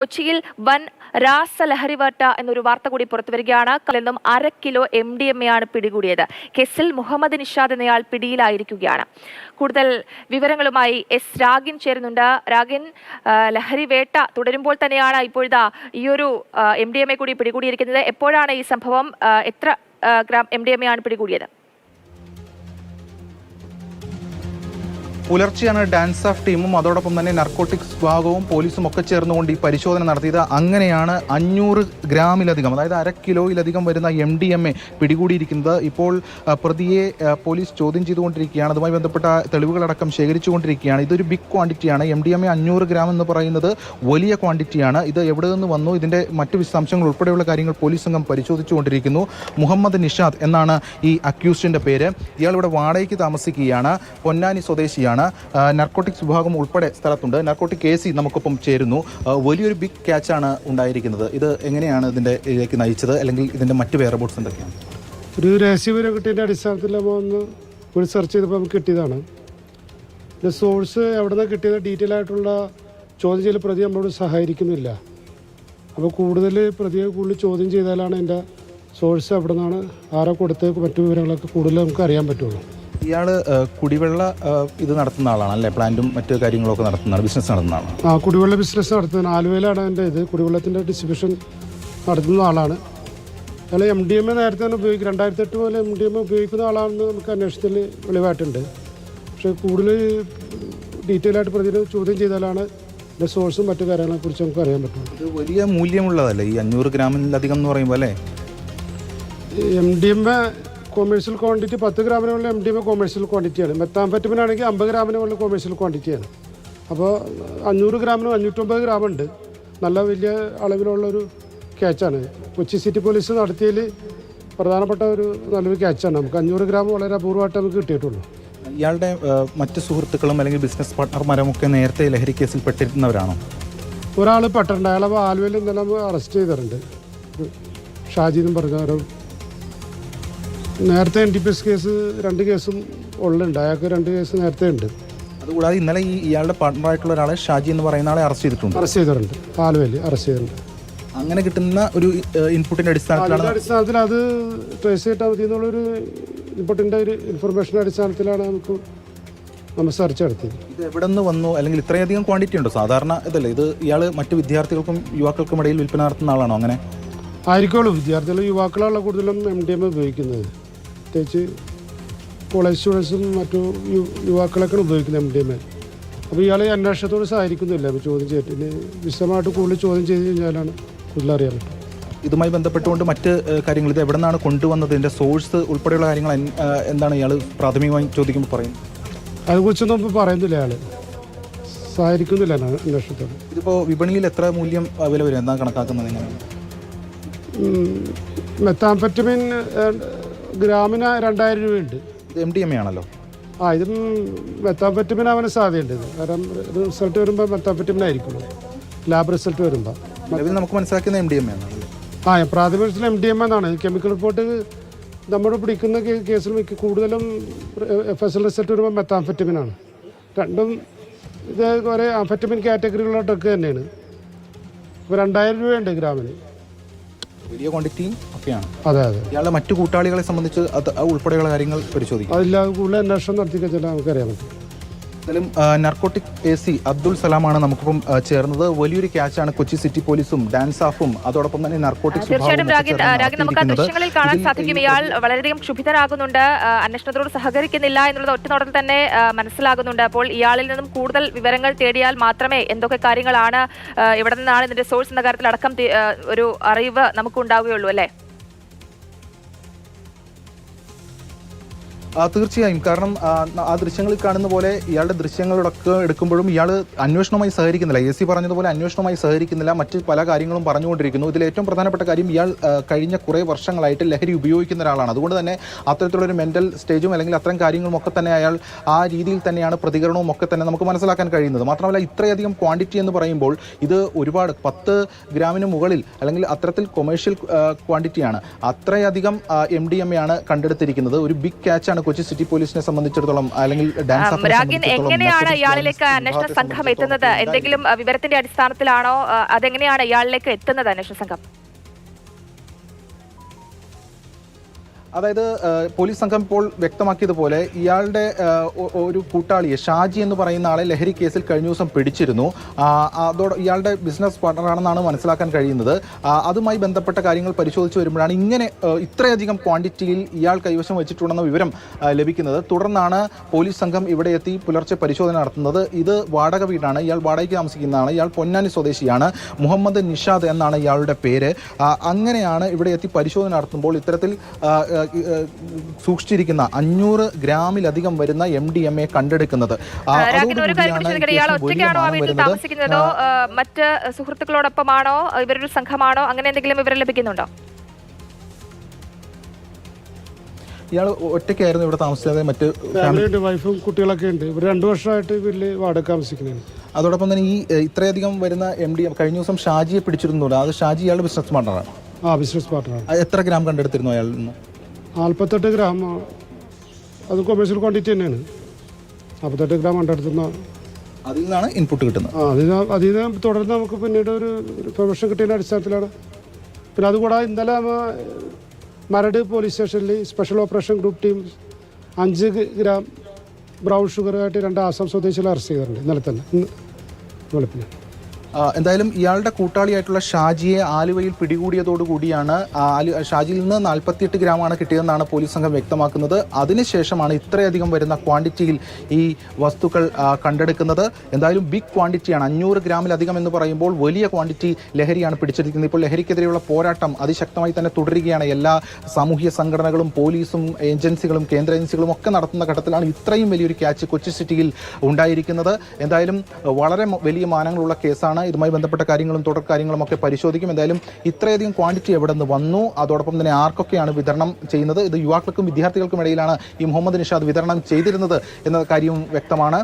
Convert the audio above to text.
കൊച്ചിയിൽ വൻ രാസലഹരിവേട്ട എന്നൊരു വാർത്ത കൂടി പുറത്തുവരികയാണ്. നിന്നും 1/2 കിലോ MDMA ആണ് പിടികൂടിയത്. കേസിൽ മുഹമ്മദ് നിഷാദ് എന്നയാൾ പിടിയിലായിരിക്കുകയാണ്. കൂടുതൽ വിവരങ്ങളുമായി രാഗിൻ ചേരുന്നുണ്ട്. രാഗിൻ, ലഹരിവേട്ട തുടരുമ്പോൾ തന്നെയാണ് ഇപ്പോഴത്തെ ഈ ഒരു MDMA കൂടി പിടികൂടിയിരിക്കുന്നത്. എപ്പോഴാണ് ഈ സംഭവം? എത്ര ഗ്രാം MDMA ആണ് പിടികൂടിയത്? പുലർച്ചെയാണ് ഡാൻസ് ഓഫ് ടീമും അതോടൊപ്പം തന്നെ നർക്കോട്ടിക്സ് വിഭാഗവും പോലീസും ഒക്കെ ചേർന്നുകൊണ്ട് ഈ പരിശോധന നടത്തിയത്. അങ്ങനെയാണ് 500 ഗ്രാമിലധികം, അതായത് 1/2 കിലോയിലധികം വരുന്ന MDMA പിടികൂടിയിരിക്കുന്നത്. ഇപ്പോൾ പ്രതിയെ പോലീസ് ചോദ്യം ചെയ്തുകൊണ്ടിരിക്കുകയാണ്. അതുമായി ബന്ധപ്പെട്ട തെളിവുകളടക്കം ശേഖരിച്ചുകൊണ്ടിരിക്കുകയാണ്. ഇതൊരു ബിഗ് ക്വാണ്ടിറ്റിയാണ്. MDMA 500 ഗ്രാം എന്ന് പറയുന്നത് വലിയ ക്വാണ്ടിറ്റിയാണ്. ഇത് എവിടെ നിന്ന് വന്നു, ഇതിൻ്റെ മറ്റു വിശദാംശങ്ങൾ ഉൾപ്പെടെയുള്ള കാര്യങ്ങൾ പോലീസ് സംഘം പരിശോധിച്ചുകൊണ്ടിരിക്കുന്നു. മുഹമ്മദ് നിഷാദ് എന്നാണ് ഈ അക്യൂസ്ഡിൻ്റെ പേര്. ഇയാൾ ഇവിടെ വാടകയ്ക്ക് താമസിക്കുകയാണ്. പൊന്നാനി സ്വദേശിയാണ്. നർക്കോട്ടിക്സ് വിഭാഗം ഉൾപ്പെടെ സ്ഥലത്തുണ്ട്. നർക്കോട്ടിക് AC നമുക്കൊപ്പം ചേരുന്നു. വലിയൊരു ബിഗ് ക്യാച്ചാണ് ഉണ്ടായിരിക്കുന്നത്. ഇത് എങ്ങനെയാണ് ഇതിലേക്ക് നയിച്ചത്, അല്ലെങ്കിൽ ഇതിൻ്റെ മറ്റ് വേറബോട്ട്സ് എന്തൊക്കെയാണ്? ഒരു രഹസ്യവിവരം കിട്ടിയതിൻ്റെ അടിസ്ഥാനത്തിൽ നമ്മൾ ഒന്ന് ഒരു സെർച്ച് ചെയ്തപ്പോൾ നമുക്ക് കിട്ടിയതാണ്. ഇതിൻ്റെ സോഴ്സ് എവിടെ നിന്ന് കിട്ടിയത് ഡീറ്റെയിൽ ആയിട്ടുള്ള ചോദ്യം ചെയ്യൽ പ്രതി നമ്മളോട് സഹായിക്കുന്നില്ല. അപ്പോൾ പ്രതിയെ കൂടുതൽ ചോദ്യം ചെയ്താലാണ് എൻ്റെ സോഴ്സ് എവിടെ നിന്നാണ്, ആരെ കൊടുത്ത് മറ്റു വിവരങ്ങളൊക്കെ കൂടുതൽ നമുക്ക് അറിയാൻ പറ്റുള്ളൂ. ഇയാൾ കുടിവെള്ള ഇത് നടത്തുന്ന ആളാണ് അല്ലേ? പ്ലാന്റും മറ്റു കാര്യങ്ങളൊക്കെ നടത്തുന്നതാണ്, ബിസിനസ് നടത്തുന്ന ആളാണ്. കുടിവെള്ള ബിസിനസ് നടത്തുന്ന ആലുവയിലാണ് എൻ്റെ കുടിവെള്ളത്തിൻ്റെ ഡിസ്ട്രിബ്യൂഷൻ നടത്തുന്ന ആളാണ്. അയാൾ MDMA നേരത്തെ തന്നെ 2008 മുതൽ MDMA ഉപയോഗിക്കുന്ന ആളാണെന്ന് നമുക്ക് അന്വേഷണത്തിൽ വെളിവായിട്ടുണ്ട്. പക്ഷേ കൂടുതൽ ഡീറ്റെയിൽ ആയിട്ട് പ്രതിനെ ചോദ്യം ചെയ്താലാണ് ഇതിൻ്റെ സോഴ്സും മറ്റു കാര്യങ്ങളെക്കുറിച്ച് നമുക്ക് അറിയാൻ പറ്റും. ഇത് വലിയ മൂല്യമുള്ളതല്ലേ ഈ 500 ഗ്രാമിലധികം എന്ന് പറയുമ്പോൾ അല്ലേ? MDMA കൊമേഴ്ഷ്യൽ ക്വാണ്ടിറ്റി 10 ഗ്രാമിനുള്ള MDMA കൊമേഴ്ഷ്യൽ ക്വാണ്ടിറ്റിയാണ്. മെത്താംഫെറ്റമിനാണെങ്കിൽ 50 ഗ്രാമിനുള്ള കൊമേഴ്ഷ്യൽ ക്വാണ്ടിറ്റിയാണ്. അപ്പോൾ 500 ഗ്രാമിന് 550 ഗ്രാം ഉണ്ട്. നല്ല വലിയ അളവിലുള്ളൊരു ക്യാച്ചാണ്. കൊച്ചി സിറ്റി പോലീസ് നടത്തിയതിൽ പ്രധാനപ്പെട്ട ഒരു നല്ലൊരു ക്യാച്ചാണ്. നമുക്ക് 500 ഗ്രാം വളരെ അപൂർവമായിട്ട് നമുക്ക് കിട്ടിയിട്ടുള്ളൂ. ഇയാളുടെ മറ്റ് സുഹൃത്തുക്കളും അല്ലെങ്കിൽ ബിസിനസ് പാർട്ട്ണർമാരും ഒക്കെ നേരത്തെ ലഹരി കേസിൽ പെട്ടിരുന്നവരാണോ? ഒരാൾ പെട്ടിട്ടുണ്ട്. അയാളെ ആലുവയിൽ ഇന്നലെ അറസ്റ്റ് ചെയ്തിട്ടുണ്ട്. ഷാജി എന്നും പറഞ്ഞ നേരത്തെ NDPS കേസ് 2 കേസും ഉള്ളുണ്ട്. അയാൾക്ക് 2 കേസ് നേരത്തെ ഉണ്ട്. അതുകൂടാതെ ഇന്നലെ ഇയാളുടെ പാർട്ട്ണറായിട്ടുള്ള ഒരാളെ ഷാജി എന്ന് പറയുന്ന ആളെ അറസ്റ്റ് ചെയ്തിട്ടുണ്ട്. ആലുവയിൽ അറസ്റ്റ് ചെയ്തിട്ടുണ്ട്. അങ്ങനെ കിട്ടുന്ന ഒരു ഇൻപുട്ടിന്റെ അടിസ്ഥാനത്തിൽ അത് ട്രേസ് ചെയ്തിട്ടാൽ മതി എന്നുള്ളൊരു ഇൻപുട്ടിൻ്റെ ഒരു ഇൻഫർമേഷൻ്റെ അടിസ്ഥാനത്തിലാണ് നമ്മൾ സെർച്ച് നടത്തിയത്. ഇത് എവിടെ നിന്ന് വന്നു, അല്ലെങ്കിൽ ഇത്രയധികം ക്വാണ്ടിറ്റി ഉണ്ടോ? സാധാരണ ഇതല്ലേ ഇത്? ഇയാൾ മറ്റ് വിദ്യാർത്ഥികൾക്കും യുവാക്കൾക്കും ഇടയിൽ വിൽപ്പന നടത്തുന്ന ആളാണോ? അങ്ങനെ ആയിരിക്കുള്ളൂ. വിദ്യാർത്ഥികൾ യുവാക്കളാണല്ലോ കൂടുതലും MDMA ഉപയോഗിക്കുന്നത്. പ്രത്യേകിച്ച് കോളേജ് സ്റ്റുഡൻസും മറ്റു യുവാക്കളൊക്കെ ഉപയോഗിക്കുന്നത് MDMA. അപ്പോൾ ഇയാൾ അന്വേഷണത്തോട് സഹായിക്കുന്നില്ല. അപ്പോൾ ചോദ്യം ചെയ്തിട്ട് വിശദമായിട്ട് കൂടുതൽ ചോദ്യം ചെയ്ത് കഴിഞ്ഞാലാണ് കൂടുതൽ അറിയാൻ പറ്റും. ഇതുമായി ബന്ധപ്പെട്ടുകൊണ്ട് മറ്റ് കാര്യങ്ങൾ, ഇത് എവിടെ നിന്നാണ് കൊണ്ടുവന്നത്, ഇതിൻ്റെ സോഴ്സ് ഉൾപ്പെടെയുള്ള കാര്യങ്ങൾ എന്താണ് ഇയാൾ പ്രാഥമികമായി ചോദിക്കുമ്പോൾ പറയും? അതിനെക്കുറിച്ചൊന്നും ഇപ്പോൾ പറയുന്നില്ല. അയാൾ സഹായിക്കുന്നില്ല അന്വേഷണത്തോട്. ഇതിപ്പോൾ വിപണിയിൽ എത്ര മൂല്യം വില വരും, എന്താണ് കണക്കാക്കുന്നത്? എങ്ങനെയാണ്? മെത്താംഫെറ്റമിൻ ഗ്രാമിന് 2000 രൂപയുണ്ട്. ഇത് MDMA ആണല്ലോ. ഇതും മെത്താംഫെറ്റമിൻ ആവാൻ സാധ്യതയുണ്ട്. കാരണം റിസൾട്ട് വരുമ്പോൾ മെത്താംഫെറ്റമിൻ ആയിരിക്കുള്ളൂ. ലാബ് റിസൾട്ട് വരുമ്പോൾ നമുക്ക് മനസ്സിലാക്കുന്ന MDMA ആണ്. പ്രാഥമിക MDMA എന്നാണ്. കെമിക്കൽ റിപ്പോർട്ട് നമ്മൾ പിടിക്കുന്ന കേസിൽ കൂടുതലും FSL റിസൾട്ട് വരുമ്പോൾ മെത്താംഫെറ്റമിനാണ്. രണ്ടും ഇത് കുറേ ആംഫെറ്റമിൻ കാറ്റഗറിയിലുള്ള ഡ്രഗ് തന്നെയാണ്. ഇപ്പോൾ 2000 രൂപയുണ്ട് ഗ്രാമിന്. വലിയ ക്വാണ്ടിറ്റിയും ഒക്കെയാണ്. അതെ. ഇയാളുടെ മറ്റു കൂട്ടാളികളെ സംബന്ധിച്ച് അത് ഉൾപ്പെടെയുള്ള കാര്യങ്ങൾ പരിശോധിക്കും. അതില്ലാതെ കൂടുതൽ അന്വേഷണം നടത്തിക്കഴിഞ്ഞാൽ നമുക്കറിയാൻ പറ്റും. എന്തായാലും നർക്കോട്ടിക് AC അബ്ദുൾ സലാമാണ് നമുക്കിപ്പം ചേർന്നത്. വലിയൊരു ക്യാച്ചാണ് കൊച്ചി സിറ്റി പോലീസും ഡാൻസ് ഓഫും അതോടൊപ്പം തന്നെ നർക്കോട്ടിക്സ്. തീർച്ചയായിട്ടും നമുക്ക് ദൃശ്യങ്ങളിൽ കാണാൻ സാധിക്കും. ഇയാൾ വളരെയധികം ക്ഷുഭിതനാകുന്നുണ്ട്. അന്വേഷണത്തോട് സഹകരിക്കുന്നില്ല എന്നുള്ളത് ഒറ്റനോട്ടത്തിൽ തന്നെ മനസ്സിലാകുന്നുണ്ട്. അപ്പോൾ ഇയാളിൽ നിന്നും കൂടുതൽ വിവരങ്ങൾ തേടിയാൽ മാത്രമേ എന്തൊക്കെ കാര്യങ്ങളാണ്, ഇവിടെ നിന്നാണ് ഇതിന്റെ സോഴ്സ് എന്ന കാര്യത്തിൽ അടക്കം ഒരു അറിവ് നമുക്ക് ഉണ്ടാവുകയുള്ളൂ അല്ലേ? തീർച്ചയായും. കാരണം ആ ദൃശ്യങ്ങളിൽ കാണുന്ന പോലെ ഇയാളുടെ ദൃശ്യങ്ങളൊക്കെ എടുക്കുമ്പോഴും ഇയാൾ അന്വേഷണവുമായി സഹകരിക്കുന്നില്ല. AC പറഞ്ഞതുപോലെ അന്വേഷണവുമായി സഹകരിക്കുന്നില്ല. മറ്റ് പല കാര്യങ്ങളും പറഞ്ഞുകൊണ്ടിരിക്കുന്നു. ഇതിൽ ഏറ്റവും പ്രധാനപ്പെട്ട കാര്യം, ഇയാൾ കഴിഞ്ഞ കുറേ വർഷങ്ങളായിട്ട് ലഹരി ഉപയോഗിക്കുന്ന ഒരാളാണ്. അതുകൊണ്ട് തന്നെ അത്തരത്തിലുള്ളൊരു മെൻ്റൽ സ്റ്റേജും അല്ലെങ്കിൽ അത്തരം കാര്യങ്ങളും ഒക്കെ തന്നെ അയാൾ ആ രീതിയിൽ തന്നെയാണ് പ്രതികരണവും ഒക്കെ തന്നെ നമുക്ക് മനസ്സിലാക്കാൻ കഴിയുന്നത്. മാത്രമല്ല ഇത്രയധികം ക്വാണ്ടിറ്റി എന്ന് പറയുമ്പോൾ ഇത് ഒരുപാട് 10 ഗ്രാമിന് മുകളിൽ അല്ലെങ്കിൽ അത്തരത്തിൽ കൊമേഴ്ഷ്യൽ ക്വാണ്ടിറ്റിയാണ്. അത്രയധികം MDMA ആണ് കണ്ടെടുത്തിരിക്കുന്നത്. ഒരു ബിഗ് ക്യാച്ചാണ് തന്നെയാണ് കൊച്ചി സിറ്റി പോലീസിനെ സംബന്ധിച്ചിടത്തോളം അല്ലെങ്കിൽ ഡാൻസ് ഓഫിനെ രാഗിൻ, സംബന്ധിച്ചിടത്തോളം എങ്ങനെയാണ് ഇയാളിലേക്ക് narcotics അന്വേഷണ വിഭാഗത്തെ സംഘം എത്തുന്നത്? സംബന്ധിച്ചിടത്തോളം എന്തെങ്കിലും വിവരത്തിന്റെ അടിസ്ഥാനത്തിലാണോ? അതെങ്ങനെയാണ് ഇയാളിലേക്ക് എത്തുന്നത് അന്വേഷണ സംഘം? അതായത് പോലീസ് സംഘം ഇപ്പോൾ വ്യക്തമാക്കിയതുപോലെ ഇയാളുടെ ഒരു കൂട്ടാളിയെ ഷാജി എന്ന് പറയുന്ന ആളെ ലഹരി കേസിൽ കഴിഞ്ഞ ദിവസം പിടിച്ചിരുന്നു. അതോടെ ഇയാളുടെ ബിസിനസ് പാർട്ണറാണെന്നാണ് മനസ്സിലാക്കാൻ കഴിയുന്നത്. അതുമായി ബന്ധപ്പെട്ട കാര്യങ്ങൾ പരിശോധിച്ച് വരുമ്പോഴാണ് ഇങ്ങനെ ഇത്രയധികം ക്വാണ്ടിറ്റിയിൽ ഇയാൾ കൈവശം വെച്ചിട്ടുണ്ടെന്ന വിവരം ലഭിക്കുന്നത്. തുടർന്നാണ് പോലീസ് സംഘം ഇവിടെ എത്തി പുലർച്ചെ പരിശോധന നടത്തുന്നത്. ഇത് വാടക വീടാണ്, ഇയാൾ വാടകയ്ക്ക് താമസിക്കുന്നതാണ്. ഇയാൾ പൊന്നാനി സ്വദേശിയാണ്. മുഹമ്മദ് നിഷാദ് എന്നാണ് ഇയാളുടെ പേര്. അങ്ങനെയാണ് ഇവിടെ എത്തി പരിശോധന നടത്തുമ്പോൾ ഇത്തരത്തിൽ സൂക്ഷിച്ചിരിക്കുന്ന 500 ഗ്രാമിലധികം വരുന്ന MDMA കണ്ടെടുക്കുന്നത്. ഇയാൾ ഒറ്റയ്ക്കാണോ ആ വീട്ടിൽ താമസിക്കുന്നതോ മറ്റ് സുഹൃത്തുക്കളോടൊപ്പമാണോ? ഇവരൊരു സംഘമാണോ? അങ്ങനെ എന്തെങ്കിലും വിവരം ലഭിക്കുന്നുണ്ടോ? ഇയാൾ ഒറ്റയ്ക്കായിരുന്നു ഇവിടെ താമസിച്ചത്. മറ്റ് ഫാമിലിയുണ്ട്, വൈഫും കുട്ടികളൊക്കെ ഉണ്ട്. ഇവർ 2 വർഷമായിട്ട് വീട്ടിൽ വാടക താമസിക്കുന്നതാണ്. അതോടൊപ്പം തന്നെ ഈ ഇത്രയധികം വരുന്ന MDMA കഴിഞ്ഞ ദിവസം ഷാജിയെ പിടിച്ചിരുന്നുണ്ട്. അത് ഷാജി ഇയാളുടെ ബിസിനസ് പാർട്ണറാണ്. ബിസിനസ് പാർട്ണറാണ്. എത്ര ഗ്രാം കണ്ടെടുത്തിരുന്നു അയാളിൽ നിന്ന്? 48 ഗ്രാം. അത് കൊമേഴ്ഷ്യൽ ക്വാണ്ടിറ്റി തന്നെയാണ്. 48 ഗ്രാം കണ്ടെടുത്തുന്ന അതിൽ നിന്നാണ് ഇൻപുട്ട് കിട്ടുന്നത്. അതിൽ നിന്ന് തുടർന്ന് നമുക്ക് പിന്നീട് ഒരു ഇൻഫർമേഷൻ കിട്ടിയതിൻ്റെ അടിസ്ഥാനത്തിലാണ്. പിന്നെ അതുകൂടാതെ ഇന്നലെ മരട് പോലീസ് സ്റ്റേഷനിൽ സ്പെഷ്യൽ ഓപ്പറേഷൻ ഗ്രൂപ്പ് ടീം 5 ഗ്രാം ബ്രൗൺ ഷുഗറായിട്ട് 2 ആസാം സ്വദേശികളെ അറസ്റ്റ് ചെയ്തിട്ടുണ്ട് ഇന്നലെ തന്നെ, വെളുപ്പിന്. എന്തായാലും ഇയാളുടെ കൂട്ടാളിയായിട്ടുള്ള ഷാജിയെ ആലുവയിൽ പിടികൂടിയതോടുകൂടിയാണ് ഷാജിയിൽ നിന്ന് 48 ഗ്രാമാണ് കിട്ടിയതെന്നാണ് പോലീസ് സംഘം വ്യക്തമാക്കുന്നത്. അതിനുശേഷമാണ് ഇത്രയധികം വരുന്ന ക്വാണ്ടിറ്റിയിൽ ഈ വസ്തുക്കൾ കണ്ടെടുക്കുന്നത്. എന്തായാലും ബിഗ് ക്വാണ്ടിറ്റിയാണ്. 500 ഗ്രാമിലധികം എന്ന് പറയുമ്പോൾ വലിയ ക്വാണ്ടിറ്റി ലഹരിയാണ് പിടിച്ചെടുക്കുന്നത്. ഇപ്പോൾ ലഹരിക്കെതിരെയുള്ള പോരാട്ടം അതിശക്തമായി തന്നെ തുടരുകയാണ്. എല്ലാ സാമൂഹ്യ സംഘടനകളും പോലീസും ഏജൻസികളും കേന്ദ്ര ഏജൻസികളും ഒക്കെ നടത്തുന്ന ഘട്ടത്തിലാണ് ഇത്രയും വലിയൊരു ക്യാച്ച് കൊച്ചി സിറ്റിയിൽ ഉണ്ടായിരിക്കുന്നത്. എന്തായാലും വളരെ വലിയ മാനങ്ങളുള്ള കേസാണ്. ഇതുമായി ബന്ധപ്പെട്ട കാര്യങ്ങളും തുടർ കാര്യങ്ങളും ഒക്കെ പരിശോധിക്കും. എന്തായാലും ഇത്രയധികം ക്വാണ്ടിറ്റി എവിടെ നിന്ന് വന്നു, അതോടൊപ്പം തന്നെ ആർക്കൊക്കെയാണ് വിതരണം ചെയ്യുന്നത്, ഇത് യുവാക്കൾക്കും വിദ്യാർത്ഥികൾക്കും ഇടയിലാണ് ഈ മുഹമ്മദ് നിഷാദ് വിതരണം ചെയ്തിരുന്നത് എന്ന കാര്യവും വ്യക്തമാണ്.